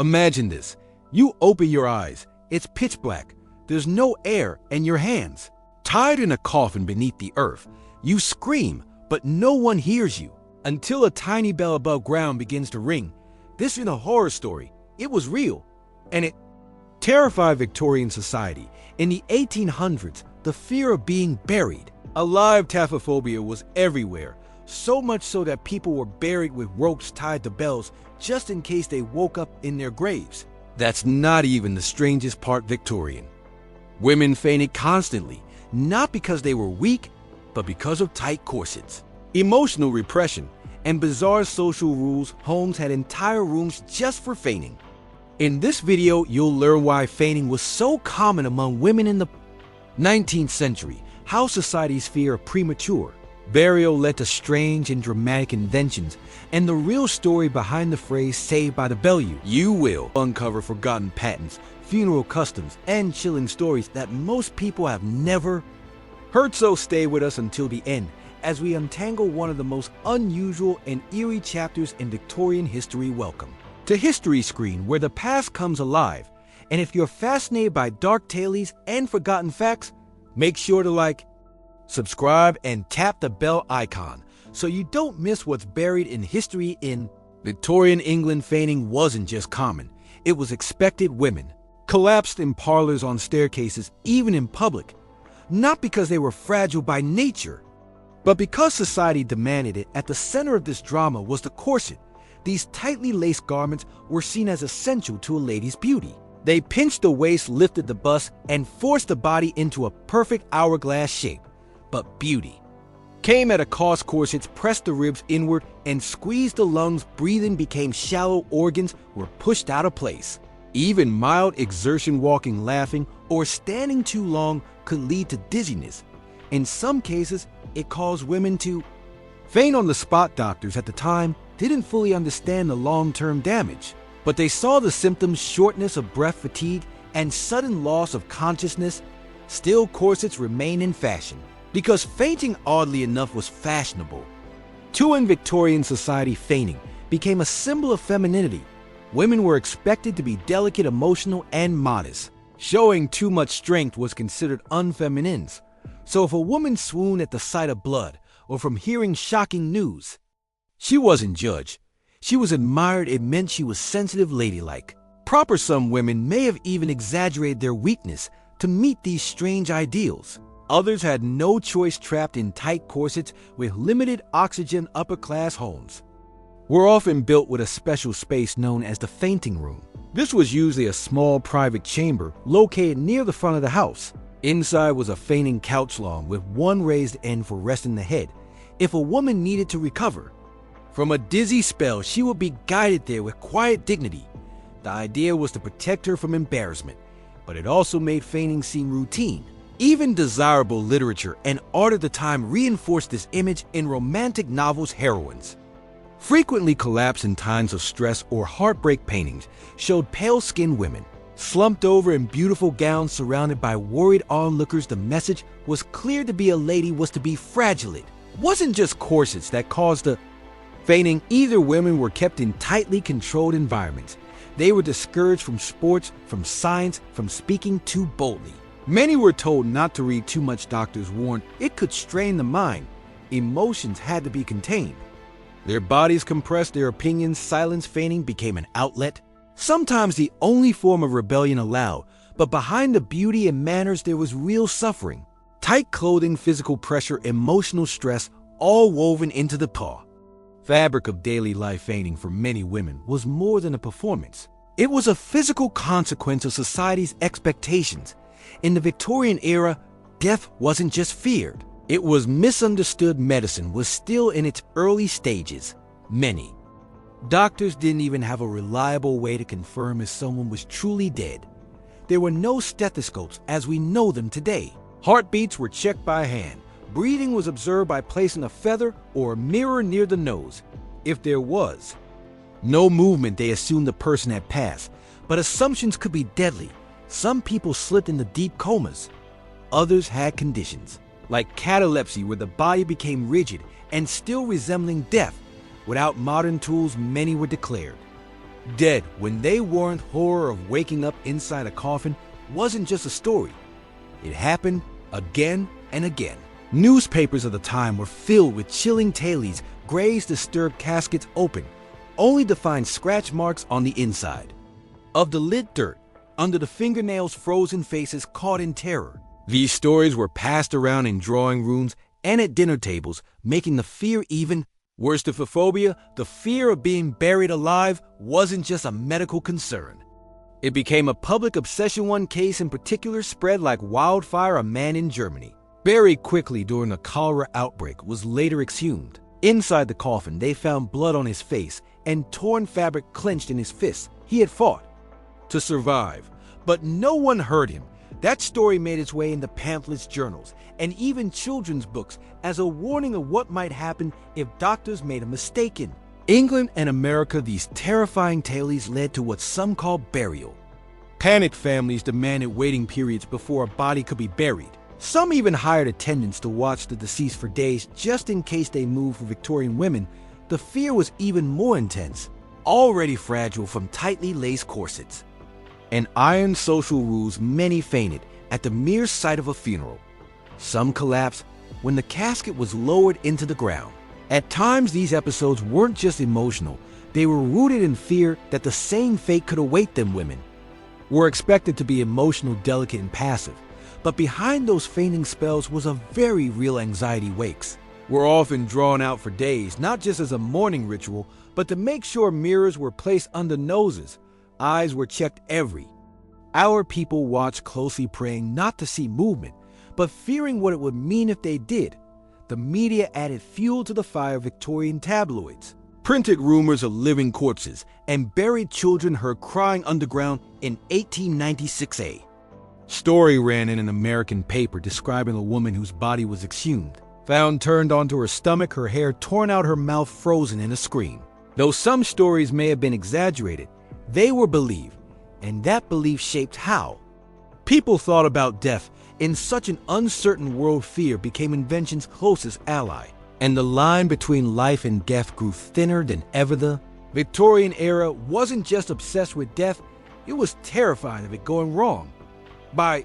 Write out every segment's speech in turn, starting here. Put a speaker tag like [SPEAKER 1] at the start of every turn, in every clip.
[SPEAKER 1] Imagine this. You open your eyes. It's pitch black. There's no air, and your hands. Tied in a coffin beneath the earth, you scream, but no one hears you. Until a tiny bell above ground begins to ring. This isn't a horror story. It was real. And it terrified Victorian society. In the 1800s, the fear of being buried. Alive taphophobia was everywhere. So much so that people were buried with ropes tied to bells just in case they woke up in their graves. That's not even the strangest part Victorian. Women fainted constantly, not because they were weak, but because of tight corsets. Emotional repression and bizarre social rules. Homes had entire rooms just for fainting. In this video, you'll learn why fainting was so common among women in the 19th century, how society's fear of premature burial led to strange and dramatic inventions, and the real story behind the phrase "saved by the bell." You will uncover forgotten patents, funeral customs, and chilling stories that most people have never heard. So stay with us until the end as we untangle one of the most unusual and eerie chapters in Victorian history. Welcome to History Screen, where the past comes alive. And if you're fascinated by dark tales and forgotten facts, make sure to like, subscribe, and tap the bell icon so you don't miss what's buried in history. In Victorian England, fainting wasn't just common, it was expected. Women collapsed in parlors, on staircases, even in public, not because they were fragile by nature, but because society demanded it. At the center of this drama was the corset. These tightly laced garments were seen as essential to a lady's beauty. They pinched the waist, lifted the bust, and forced the body into a perfect hourglass shape. But beauty came at a cost. Corsets pressed the ribs inward and squeezed the lungs. Breathing became shallow. Organs were pushed out of place. Even mild exertion, walking, laughing, or standing too long could lead to dizziness. In some cases, it caused women to faint on the spot. Doctors at the time didn't fully understand the long-term damage, but they saw the symptoms: shortness of breath, fatigue, and sudden loss of consciousness. Still, corsets remained in fashion because fainting, oddly enough, was fashionable. Too, in Victorian society, fainting became a symbol of femininity. Women were expected to be delicate, emotional, and modest. Showing too much strength was considered unfeminine. So if a woman swooned at the sight of blood or from hearing shocking news, she wasn't judged. She was admired. It meant she was sensitive, ladylike, proper. Some women may have even exaggerated their weakness to meet these strange ideals. Others had no choice, trapped in tight corsets with limited oxygen. Upper-class homes were often built with a special space known as the fainting room. This was usually a small private chamber located near the front of the house. Inside was a fainting couch lawn with one raised end for resting the head. If a woman needed to recover from a dizzy spell, she would be guided there with quiet dignity. The idea was to protect her from embarrassment, but it also made fainting seem routine. Even desirable literature and art of the time reinforced this image. In romantic novels, heroines frequently collapsed in times of stress or heartbreak. Paintings showed pale-skinned women slumped over in beautiful gowns surrounded by worried onlookers. The message was clear: to be a lady was to be fragile. It wasn't just corsets that caused the fainting. Either women were kept in tightly controlled environments. They were discouraged from sports, from science, from speaking too boldly. Many were told not to read too much. Doctors warned it could strain the mind. Emotions had to be contained. Their bodies compressed, their opinions silenced. Fainting became an outlet, sometimes the only form of rebellion allowed. But behind the beauty and manners, there was real suffering. Tight clothing, physical pressure, emotional stress, all woven into the fabric of daily life. Fainting for many women was more than a performance. It was a physical consequence of society's expectations. In the Victorian era, death wasn't just feared. It was misunderstood. Medicine was still in its early stages. Many doctors didn't even have a reliable way to confirm if someone was truly dead. There were no stethoscopes as we know them today. Heartbeats were checked by hand. Breathing was observed by placing a feather or a mirror near the nose. If there was no movement, they assumed the person had passed. But assumptions could be deadly. Some people slipped into deep comas. Others had conditions like catalepsy, where the body became rigid and still resembling death. Without modern tools, many were declared Dead when they weren't. Horror of waking up inside a coffin wasn't just a story. It happened again and again. Newspapers of the time were filled with chilling tales. Graves disturbed caskets open, only to find scratch marks on the inside. Of the lit dirt, under the fingernails, frozen faces caught in terror. These stories were passed around in drawing rooms and at dinner tables, making the fear even worse. The phobia, the fear of being buried alive, wasn't just a medical concern. It became a public obsession. One case in particular spread like wildfire. A man in Germany, buried quickly during a cholera outbreak, was later exhumed. Inside the coffin, they found blood on his face and torn fabric clenched in his fists. He had fought to survive, but no one heard him. That story made its way into pamphlets, journals, and even children's books as a warning of what might happen if doctors made a mistake. In England and America, these terrifying tales led to what some call burial. Panicked families demanded waiting periods before a body could be buried. Some even hired attendants to watch the deceased for days just in case they moved. For Victorian women, the fear was even more intense, already fragile from tightly laced corsets and iron social rules. Many fainted at the mere sight of a funeral. Some collapsed when the casket was lowered into the ground. At times, these episodes weren't just emotional, they were rooted in fear that the same fate could await them. Women were expected to be emotional, delicate, and passive, but behind those fainting spells was a very real anxiety. Wakes were often drawn out for days, not just as a mourning ritual, but to make sure mirrors were placed under noses. Eyes were checked every hour. People watched closely, praying not to see movement, but fearing what it would mean if they did. The media added fuel to the fire. Victorian tabloids printed rumors of living corpses and buried children heard crying underground. In 1896, a story ran in an American paper describing a woman whose body was exhumed, found turned onto her stomach, her hair torn out, her mouth frozen in a scream. Though some stories may have been exaggerated, they were believed, and that belief shaped how people thought about death. In such an uncertain world, fear became invention's closest ally, and the line between life and death grew thinner than ever. The Victorian era wasn't just obsessed with death, it was terrified of it going wrong. By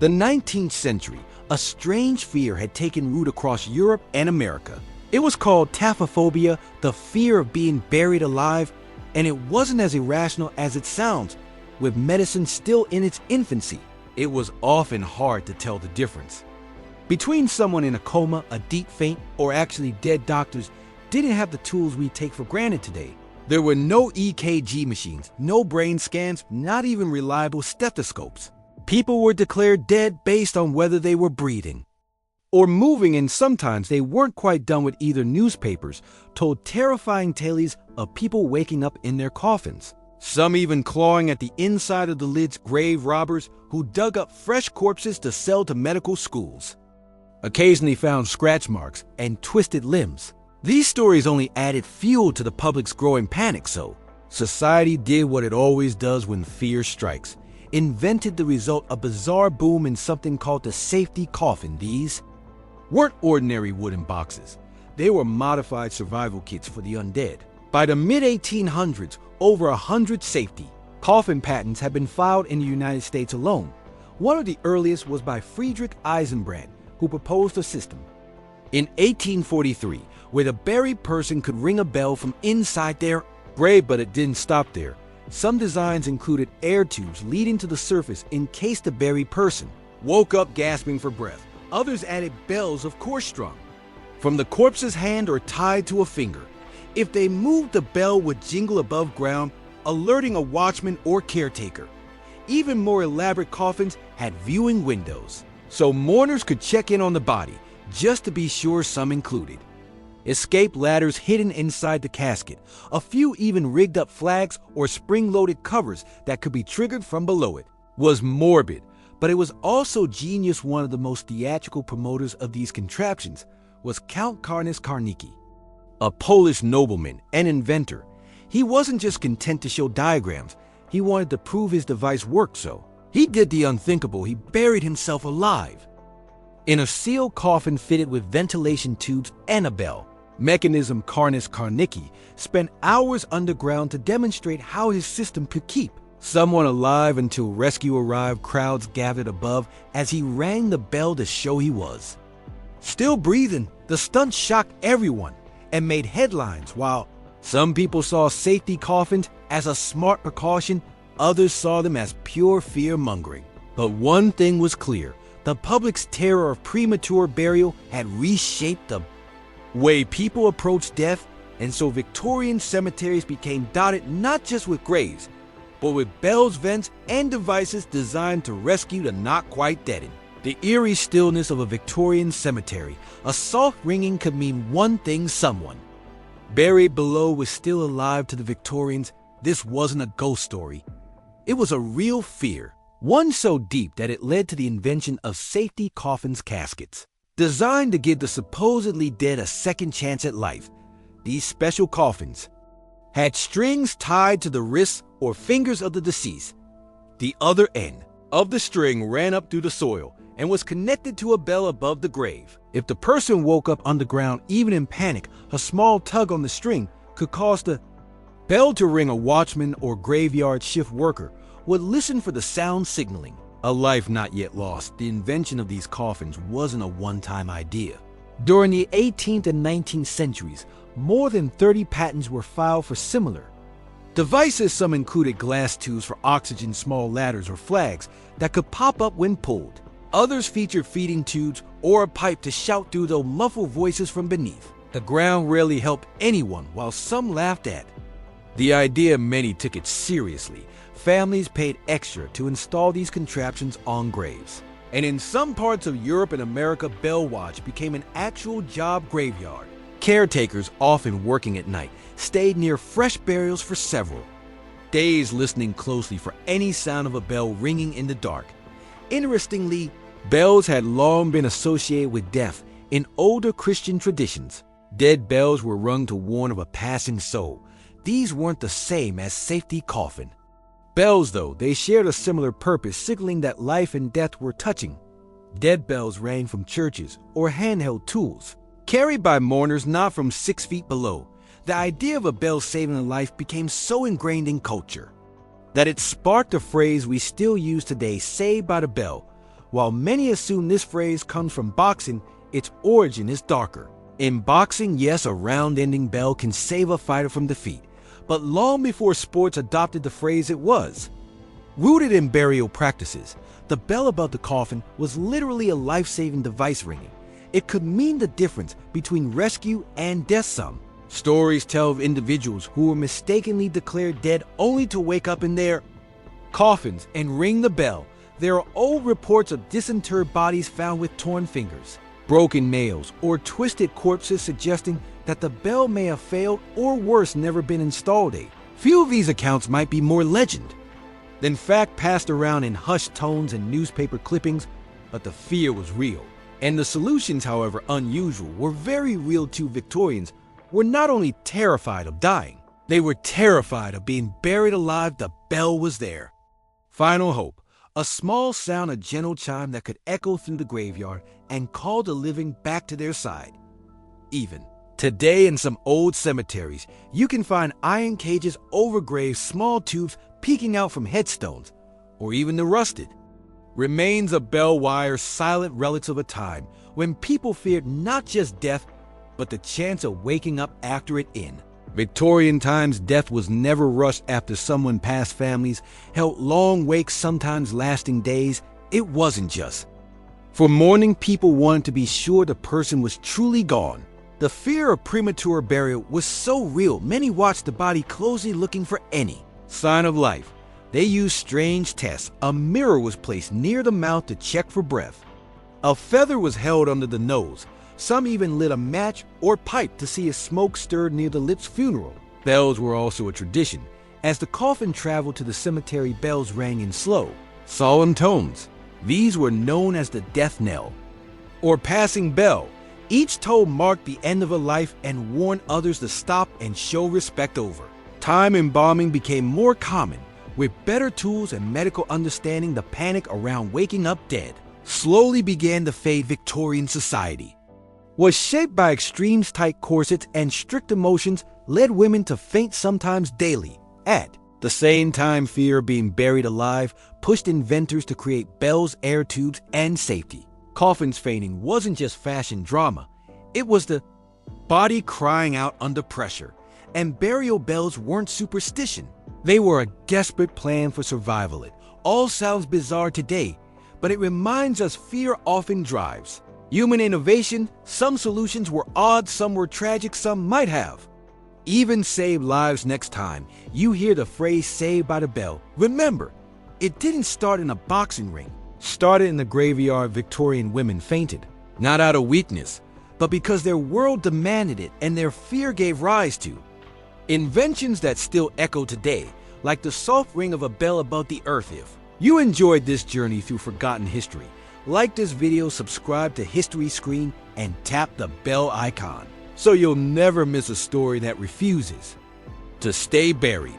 [SPEAKER 1] the 19th century, a strange fear had taken root across Europe and America. It was called taphophobia, the fear of being buried alive, and it wasn't as irrational as it sounds. With medicine still in its infancy, it was often hard to tell the difference between someone in a coma, a deep faint, or actually dead. Doctors didn't have the tools we take for granted today. There were no EKG machines, no brain scans, not even reliable stethoscopes. People were declared dead based on whether they were breathing or moving, and sometimes they weren't quite done with either. Newspapers told terrifying tales of people waking up in their coffins, some even clawing at the inside of the lids. Grave robbers who dug up fresh corpses to sell to medical schools occasionally found scratch marks and twisted limbs. These stories only added fuel to the public's growing panic. So society did what it always does when fear strikes: invented the result, a bizarre boom in something called the safety coffin. These weren't ordinary wooden boxes. They were modified survival kits for the undead. By the mid-1800s, over 100 safety coffin patents had been filed in the United States alone. One of the earliest was by Friedrich Eisenbrand, who proposed a system in 1843 where the buried person could ring a bell from inside their grave. But it didn't stop there. Some designs included air tubes leading to the surface in case the buried person woke up gasping for breath. Others added bells, of course strung from the corpse's hand or tied to a finger. If they moved, the bell would jingle above ground, alerting a watchman or caretaker. Even more elaborate coffins had viewing windows, so mourners could check in on the body, just to be sure. Some included escape ladders hidden inside the casket. A few even rigged up flags or spring-loaded covers that could be triggered from below. It was morbid, but it was also genius. One of the most theatrical promoters of these contraptions was Count Karnas Karnicki, a Polish nobleman and inventor. He wasn't just content to show diagrams, he wanted to prove his device worked, so he did the unthinkable. He buried himself alive in a sealed coffin fitted with ventilation tubes and a bell. Mechanism Carnus Carnicki spent hours underground to demonstrate how his system could keep someone alive until rescue arrived. Crowds gathered above as he rang the bell to show he was still breathing. The stunt shocked everyone and made headlines. While some people saw safety coffins as a smart precaution, others saw them as pure fear-mongering. But one thing was clear: the public's terror of premature burial had reshaped the way people approached death, and so Victorian cemeteries became dotted not just with graves, but with bells, vents, and devices designed to rescue the not quite dead. The eerie stillness of a Victorian cemetery, a soft ringing, could mean one thing: someone buried below was still alive. To the Victorians, this wasn't a ghost story. It was a real fear, one so deep that it led to the invention of safety coffins, caskets designed to give the supposedly dead a second chance at life. These special coffins had strings tied to the wrists or fingers of the deceased. The other end of the string ran up through the soil and was connected to a bell above the grave. If the person woke up underground, even in panic, a small tug on the string could cause the bell to ring. A watchman or graveyard shift worker would listen for the sound signaling a life not yet lost. The invention of these coffins wasn't a one-time idea. During the 18th and 19th centuries, more than 30 patents were filed for similar devices. Some included glass tubes for oxygen, small ladders or flags that could pop up when pulled. Others featured feeding tubes or a pipe to shout through the muffled voices from beneath. The ground rarely helped anyone, while some laughed at the idea. Many took it seriously. Families paid extra to install these contraptions on graves. And in some parts of Europe and America, bell watch became an actual job. Graveyard caretakers, often working at night, stayed near fresh burials for several days, listening closely for any sound of a bell ringing in the dark. Interestingly, bells had long been associated with death in older Christian traditions. Dead bells were rung to warn of a passing soul. These weren't the same as safety coffin bells, though. They shared a similar purpose, signaling that life and death were touching. Dead bells rang from churches or handheld tools carried by mourners not from 6 feet below. The idea of a bell saving a life became so ingrained in culture that it sparked a phrase we still use today: saved by the bell. While many assume this phrase comes from boxing, its origin is darker. In boxing, yes, a round-ending bell can save a fighter from defeat. But long before sports adopted the phrase, it was rooted in burial practices. The bell above the coffin was literally a life-saving device ringing. It could mean the difference between rescue and death. Some stories tell of individuals who were mistakenly declared dead only to wake up in their coffins and ring the bell. There are old reports of disinterred bodies found with torn fingers, broken nails, or twisted corpses, suggesting that the bell may have failed or, worse, never been installed. A few of these accounts might be more legend than fact, passed around in hushed tones and newspaper clippings, but the fear was real. And the solutions, however unusual, were very real too. Victorians were not only terrified of dying, they were terrified of being buried alive. The bell was their final hope, a small sound, a gentle chime that could echo through the graveyard and call the living back to their side. Even today, in some old cemeteries, you can find iron cages over graves, small tubes peeking out from headstones, or even the rusted remains of bell wire, silent relics of a time when people feared not just death, but the chance of waking up after it. In Victorian times, death was never rushed after someone passed. Families held long wakes, sometimes lasting days. It wasn't just for mourning. People wanted to be sure the person was truly gone. The fear of premature burial was so real, many watched the body closely, looking for any sign of life. They used strange tests. A mirror was placed near the mouth to check for breath. A feather was held under the nose. Some even lit a match or pipe to see if smoke stirred near the lips. Funeral bells were also a tradition. As the coffin traveled to the cemetery, bells rang in slow, solemn tones. These were known as the death knell or passing bell. Each toll marked the end of a life and warned others to stop and show respect. Over time, embalming became more common. With better tools and medical understanding, the panic around waking up dead slowly began to fade. Victorian society was shaped by extremes, tight corsets, and strict emotions led women to faint sometimes daily. At the same time, fear of being buried alive pushed inventors to create bells, air tubes, and safety. Coffins fainting wasn't just fashion drama, it was the body crying out under pressure. And burial bells weren't superstition. They were a desperate plan for survival. It all sounds bizarre today, but it reminds us fear often drives human innovation. Some solutions were odd, some were tragic, some might have even saved lives. Next time you hear the phrase "saved by the bell," remember, it didn't start in a boxing ring. Started in the graveyard. Victorian women fainted, not out of weakness, but because their world demanded it and their fear gave rise to inventions that still echo today, like the soft ring of a bell above the earth. If you enjoyed this journey through forgotten history, like this video, subscribe to History Screen, and tap the bell icon so you'll never miss a story that refuses to stay buried.